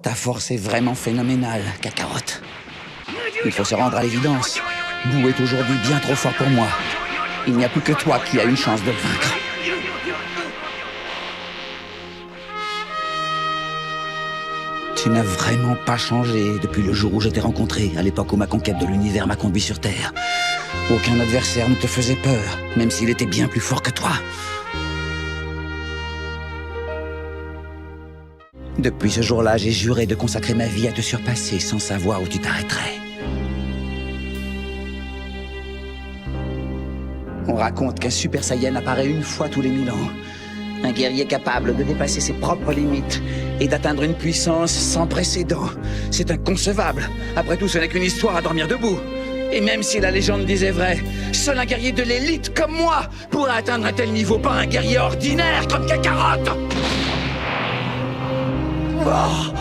Ta force est vraiment phénoménale, Kakarot. Il faut se rendre à l'évidence. Boo est aujourd'hui bien trop fort pour moi. Il n'y a plus que toi qui as une chance de le vaincre. Tu n'as vraiment pas changé depuis le jour où je t'ai rencontré, à l'époque où ma conquête de l'univers m'a conduit sur Terre. Aucun adversaire ne te faisait peur, même s'il était bien plus fort que toi. Depuis ce jour-là, j'ai juré de consacrer ma vie à te surpasser sans savoir où tu t'arrêterais. On raconte qu'un Super Saiyan apparaît une fois tous les 1000 ans. Un guerrier capable de dépasser ses propres limites et d'atteindre une puissance sans précédent. C'est inconcevable. Après tout, ce n'est qu'une histoire à dormir debout. Et même si la légende disait vrai, seul un guerrier de l'élite comme moi pourrait atteindre un tel niveau, pas un guerrier ordinaire comme Kakarot. Oh.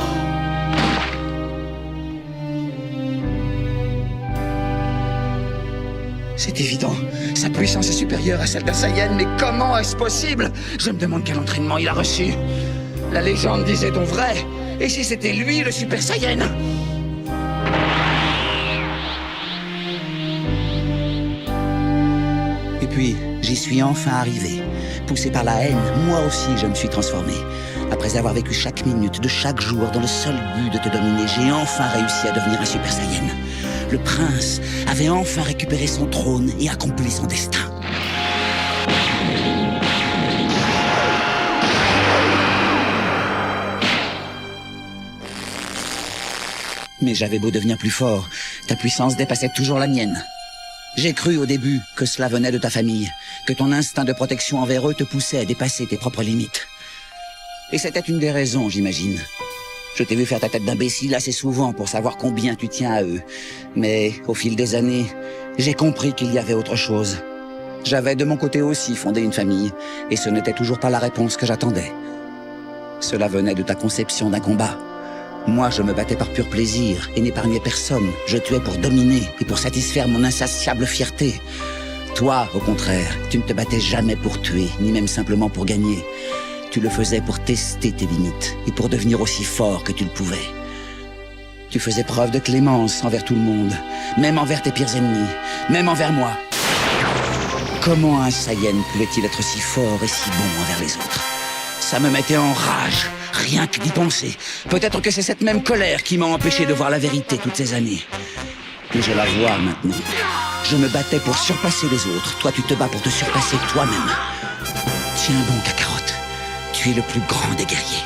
C'est évident, sa puissance est supérieure à celle d'un Saiyan, mais comment est-ce possible? Je me demande quel entraînement il a reçu. La légende disait donc vrai, et si c'était lui le Super Saiyan? Et puis, j'y suis enfin arrivé. Poussé par la haine, moi aussi je me suis transformé. Après avoir vécu chaque minute de chaque jour dans le seul but de te dominer, j'ai enfin réussi à devenir un Super Saiyan. Le prince avait enfin récupéré son trône et accompli son destin. Mais j'avais beau devenir plus fort, ta puissance dépassait toujours la mienne. J'ai cru au début que cela venait de ta famille, que ton instinct de protection envers eux te poussait à dépasser tes propres limites. Et c'était une des raisons, j'imagine. Je t'ai vu faire ta tête d'imbécile assez souvent pour savoir combien tu tiens à eux. Mais au fil des années, j'ai compris qu'il y avait autre chose. J'avais de mon côté aussi fondé une famille, et ce n'était toujours pas la réponse que j'attendais. Cela venait de ta conception d'un combat. Moi, je me battais par pur plaisir et n'épargnais personne. Je tuais pour dominer et pour satisfaire mon insatiable fierté. Toi, au contraire, tu ne te battais jamais pour tuer, ni même simplement pour gagner. Tu le faisais pour tester tes limites et pour devenir aussi fort que tu le pouvais. Tu faisais preuve de clémence envers tout le monde, même envers tes pires ennemis, même envers moi. Comment un Saiyan pouvait-il être si fort et si bon envers les autres? Ça me mettait en rage, rien que d'y penser. Peut-être que c'est cette même colère qui m'a empêché de voir la vérité toutes ces années. Mais je la vois maintenant. Je me battais pour surpasser les autres. Toi, tu te bats pour te surpasser toi-même. Tiens bon, Kakarot. Tu es le plus grand des guerriers.